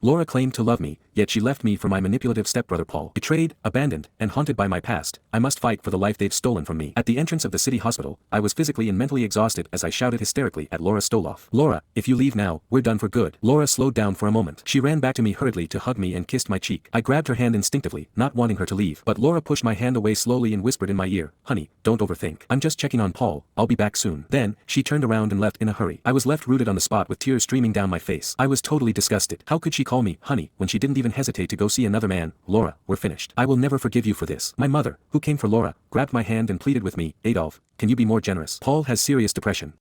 Laura claimed to love me, yet she left me for my manipulative stepbrother Paul. Betrayed, abandoned, and haunted by my past, I must fight for the life they've stolen from me. At the entrance of the city hospital, I was physically and mentally exhausted as I shouted hysterically at Laura Stoloff. Laura, if you leave now, we're done for good. Laura slowed down for a moment. She ran back to me hurriedly to hug me and kissed my cheek. I grabbed her hand instinctively, not wanting her to leave. But Laura pushed my hand away slowly and whispered in my ear, "Honey, don't overthink. I'm just checking on Paul, I'll be back soon." Then, she turned around and left in a hurry. I was left rooted on the spot with tears streaming down my face. I was totally disgusted. How could she call me honey when she didn't even hesitate to go see another man? Laura, we're finished. I will never forgive you for this. My mother, who came for Laura, grabbed my hand and pleaded with me, "Adolf, can you be more generous? Paul has serious depression.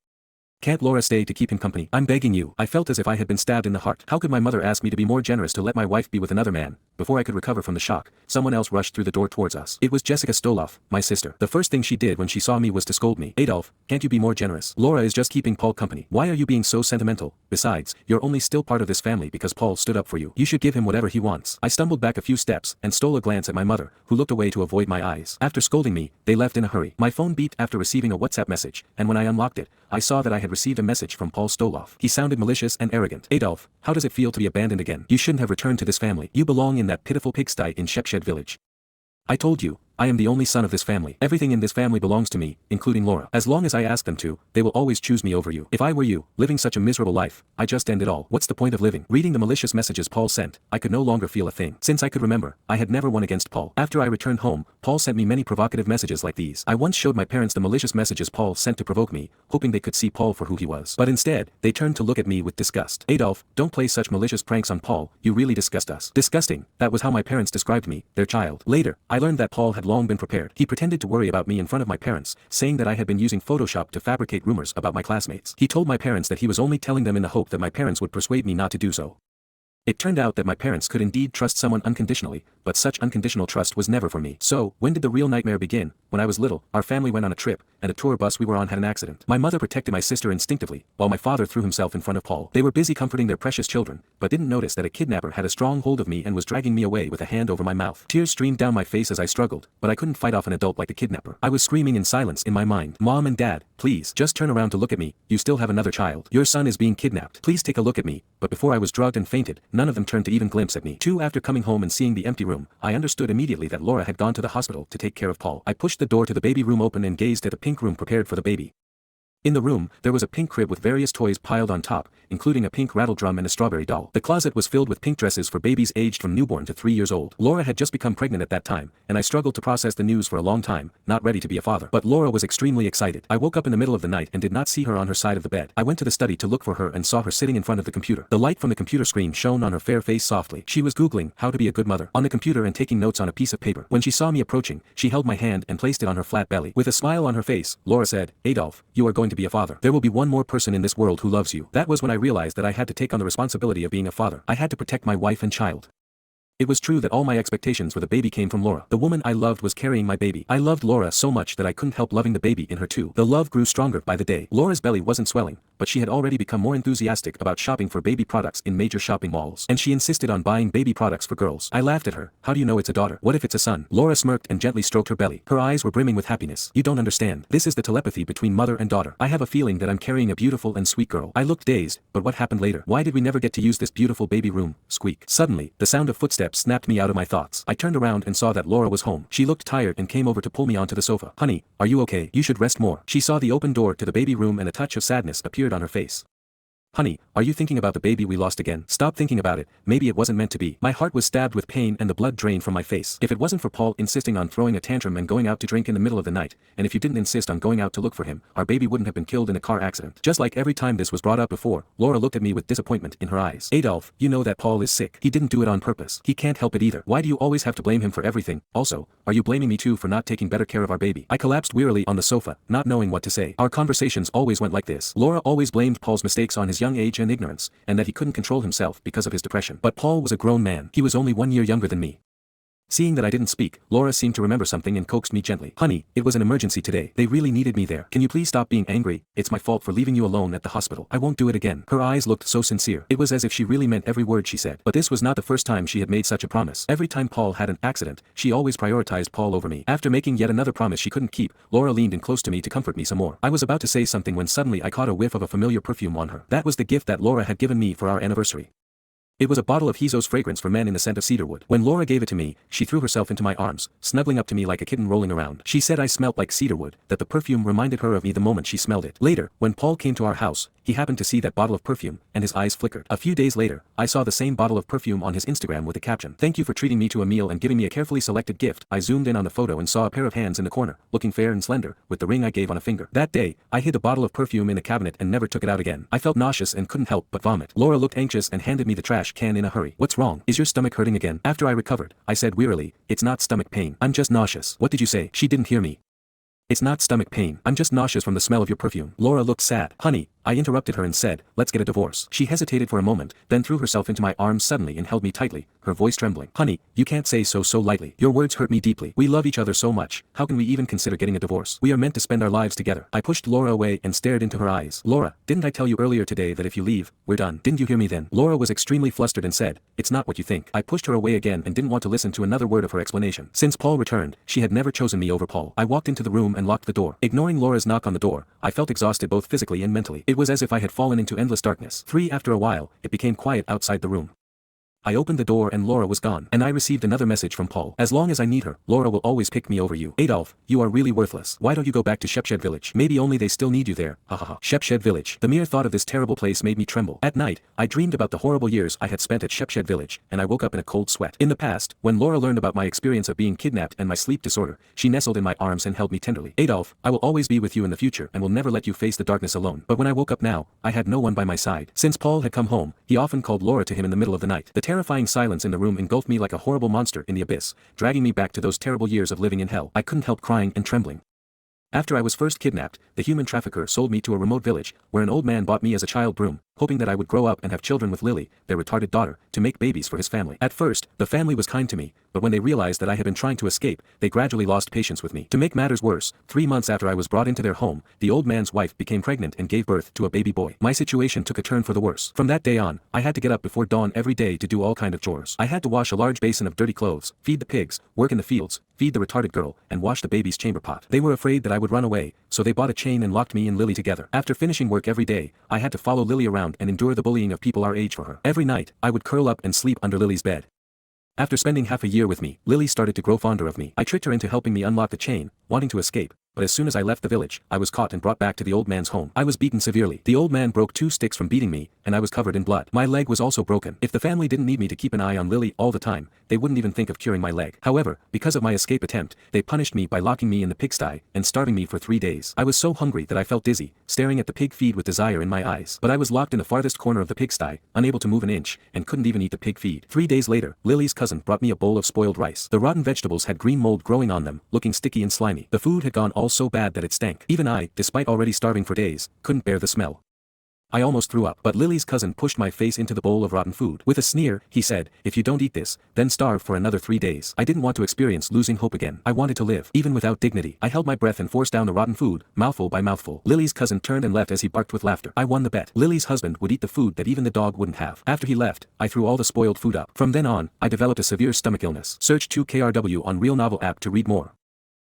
Can't Laura stay to keep him company? I'm begging you." I felt as if I had been stabbed in the heart. How could my mother ask me to be more generous to let my wife be with another man? Before I could recover from the shock, someone else rushed through the door towards us. It was Jessica Stoloff, my sister. The first thing she did when she saw me was to scold me. "Adolf, can't you be more generous? Laura is just keeping Paul company. Why are you being so sentimental? Besides, you're only still part of this family because Paul stood up for you. You should give him whatever he wants." I stumbled back a few steps and stole a glance at my mother, who looked away to avoid my eyes. After scolding me, they left in a hurry. My phone beeped after receiving a WhatsApp message, and when I unlocked it, I saw that I had received a message from Paul Stoloff. He sounded malicious and arrogant. "Adolf, how does it feel to be abandoned again? You shouldn't have returned to this family. You belong in that pitiful pigsty in Shepshed village. I told you, I am the only son of this family. Everything in this family belongs to me, including Laura. As long as I ask them to, they will always choose me over you. If I were you, living such a miserable life, I just end it all. What's the point of living?" Reading the malicious messages Paul sent, I could no longer feel a thing. Since I could remember, I had never won against Paul. After I returned home, Paul sent me many provocative messages like these. I once showed my parents the malicious messages Paul sent to provoke me, hoping they could see Paul for who he was. But instead, they turned to look at me with disgust. "Adolf, don't play such malicious pranks on Paul, you really disgust us." Disgusting, that was how my parents described me, their child. Later, I learned that Paul had long been prepared. He pretended to worry about me in front of my parents, saying that I had been using Photoshop to fabricate rumors about my classmates. He told my parents that he was only telling them in the hope that my parents would persuade me not to do so. It turned out that my parents could indeed trust someone unconditionally, but such unconditional trust was never for me. So, when did the real nightmare begin? When I was little, our family went on a trip, and a tour bus we were on had an accident. My mother protected my sister instinctively, while my father threw himself in front of Paul. They were busy comforting their precious children, but didn't notice that a kidnapper had a strong hold of me and was dragging me away with a hand over my mouth. Tears streamed down my face as I struggled, but I couldn't fight off an adult like the kidnapper. I was screaming in silence in my mind. "Mom and Dad, please, just turn around to look at me. You still have another child. Your son is being kidnapped. Please take a look at me." But before I was drugged and fainted, none of them turned to even glimpse at me. After coming home and seeing the empty room, I understood immediately that Laura had gone to the hospital to take care of Paul. I pushed the door to the baby room open and gazed at the pink room prepared for the baby. In the room, there was a pink crib with various toys piled on top, including a pink rattle drum and a strawberry doll. The closet was filled with pink dresses for babies aged from newborn to 3 years old. Laura had just become pregnant at that time, and I struggled to process the news for a long time, not ready to be a father. But Laura was extremely excited. I woke up in the middle of the night and did not see her on her side of the bed. I went to the study to look for her and saw her sitting in front of the computer. The light from the computer screen shone on her fair face softly. She was Googling how to be a good mother on the computer and taking notes on a piece of paper. When she saw me approaching, she held my hand and placed it on her flat belly. With a smile on her face, Laura said, "Adolf, you are going to be a father. There will be one more person in this world who loves you." That was when I realized that I had to take on the responsibility of being a father. I had to protect my wife and child. It was true that all my expectations for the baby came from Laura. The woman I loved was carrying my baby. I loved Laura so much that I couldn't help loving the baby in her too. The love grew stronger by the day. Laura's belly wasn't swelling, but she had already become more enthusiastic about shopping for baby products in major shopping malls. And she insisted on buying baby products for girls. I laughed at her. "How do you know it's a daughter? What if it's a son?" Laura smirked and gently stroked her belly. Her eyes were brimming with happiness. "You don't understand. This is the telepathy between mother and daughter. I have a feeling that I'm carrying a beautiful and sweet girl." I looked dazed, but what happened later? Why did we never get to use this beautiful baby room? Squeak. Suddenly, the sound of footsteps snapped me out of my thoughts. I turned around and saw that Laura was home. She looked tired and came over to pull me onto the sofa. "Honey, are you okay? You should rest more." She saw the open door to the baby room and a touch of sadness appeared on her face. "Honey, are you thinking about the baby we lost again? Stop thinking about it, maybe it wasn't meant to be." My heart was stabbed with pain and the blood drained from my face. If it wasn't for Paul insisting on throwing a tantrum and going out to drink in the middle of the night, and if you didn't insist on going out to look for him, our baby wouldn't have been killed in a car accident. Just like every time this was brought up before, Laura looked at me with disappointment in her eyes. "Adolf, you know that Paul is sick. He didn't do it on purpose. He can't help it either. Why do you always have to blame him for everything? Also, are you blaming me too for not taking better care of our baby?" I collapsed wearily on the sofa, not knowing what to say. Our conversations always went like this. Laura always blamed Paul's mistakes on his young age and ignorance, and that he couldn't control himself because of his depression. But Paul was a grown man. He was only 1 year younger than me. Seeing that I didn't speak, Laura seemed to remember something and coaxed me gently. "Honey, it was an emergency today. They really needed me there. Can you please stop being angry? It's my fault for leaving you alone at the hospital. I won't do it again." Her eyes looked so sincere. It was as if she really meant every word she said. But this was not the first time she had made such a promise. Every time Paul had an accident, she always prioritized Paul over me. After making yet another promise she couldn't keep, Laura leaned in close to me to comfort me some more. I was about to say something when suddenly I caught a whiff of a familiar perfume on her. That was the gift that Laura had given me for our anniversary. It was a bottle of Hizo's fragrance for men in the scent of cedarwood. When Laura gave it to me, she threw herself into my arms, snuggling up to me like a kitten rolling around. She said I smelt like cedarwood, that the perfume reminded her of me the moment she smelled it. Later, when Paul came to our house, he happened to see that bottle of perfume, and his eyes flickered. A few days later, I saw the same bottle of perfume on his Instagram with a caption, "Thank you for treating me to a meal and giving me a carefully selected gift." I zoomed in on the photo and saw a pair of hands in the corner, looking fair and slender, with the ring I gave on a finger. That day, I hid the bottle of perfume in a cabinet and never took it out again. I felt nauseous and couldn't help but vomit. Laura looked anxious and handed me the trash can in a hurry. "What's wrong? Is your stomach hurting again?" After I recovered, I said wearily, "It's not stomach pain. I'm just nauseous." "What did you say?" She didn't hear me. "It's not stomach pain. I'm just nauseous from the smell of your perfume." Laura looked sad. "Honey," I interrupted her and said, "let's get a divorce." She hesitated for a moment, then threw herself into my arms suddenly and held me tightly, her voice trembling. "Honey, you can't say so lightly. Your words hurt me deeply. We love each other so much. How can we even consider getting a divorce? We are meant to spend our lives together." I pushed Laura away and stared into her eyes. "Laura, didn't I tell you earlier today that if you leave, we're done? Didn't you hear me then?" Laura was extremely flustered and said, "It's not what you think." I pushed her away again and didn't want to listen to another word of her explanation. Since Paul returned, she had never chosen me over Paul. I walked into the room and locked the door. Ignoring Laura's knock on the door, I felt exhausted both physically and mentally. It was as if I had fallen into endless darkness. After a while, it became quiet outside the room. I opened the door and Laura was gone. And I received another message from Paul. "As long as I need her, Laura will always pick me over you. Adolf, you are really worthless. Why don't you go back to Shepshed village? Maybe only they still need you there. Ha ha ha. Shepshed village." The mere thought of this terrible place made me tremble. At night, I dreamed about the horrible years I had spent at Shepshed village, and I woke up in a cold sweat. In the past, when Laura learned about my experience of being kidnapped and my sleep disorder, she nestled in my arms and held me tenderly. "Adolf, I will always be with you in the future and will never let you face the darkness alone." But when I woke up now, I had no one by my side. Since Paul had come home, he often called Laura to him in the middle of the night. The terrifying silence in the room engulfed me like a horrible monster in the abyss, dragging me back to those terrible years of living in hell. I couldn't help crying and trembling. After I was first kidnapped, the human trafficker sold me to a remote village, where an old man bought me as a child broom, hoping that I would grow up and have children with Lily, their retarded daughter, to make babies for his family. At first, the family was kind to me, but when they realized that I had been trying to escape, they gradually lost patience with me. To make matters worse, 3 months after I was brought into their home, the old man's wife became pregnant and gave birth to a baby boy. My situation took a turn for the worse. From that day on, I had to get up before dawn every day to do all kind of chores. I had to wash a large basin of dirty clothes, feed the pigs, work in the fields, feed the retarded girl, and wash the baby's chamber pot. They were afraid that I would run away, so they bought a chain and locked me and Lily together. After finishing work every day, I had to follow Lily around and endure the bullying of people our age for her. Every night, I would curl up and sleep under Lily's bed. After spending half a year with me, Lily started to grow fonder of me. I tricked her into helping me unlock the chain, wanting to escape, but as soon as I left the village, I was caught and brought back to the old man's home. I was beaten severely. The old man broke 2 sticks from beating me, and I was covered in blood. My leg was also broken. If the family didn't need me to keep an eye on Lily all the time, they wouldn't even think of curing my leg. However, because of my escape attempt, they punished me by locking me in the pigsty and starving me for 3 days. I was so hungry that I felt dizzy, staring at the pig feed with desire in my eyes. But I was locked in the farthest corner of the pigsty, unable to move an inch, and couldn't even eat the pig feed. 3 days later, Lily's cousin brought me a bowl of spoiled rice. The rotten vegetables had green mold growing on them, looking sticky and slimy. The food had gone all so bad that it stank. Even I, despite already starving for days, couldn't bear the smell. I almost threw up. But Lily's cousin pushed my face into the bowl of rotten food. With a sneer, he said, "If you don't eat this, then starve for another 3 days." I didn't want to experience losing hope again. I wanted to live, even without dignity. I held my breath and forced down the rotten food, mouthful by mouthful. Lily's cousin turned and left as he barked with laughter. I won the bet. Lily's husband would eat the food that even the dog wouldn't have. After he left, I threw all the spoiled food up. From then on, I developed a severe stomach illness. Search 2KRW on RealNovel app to read more.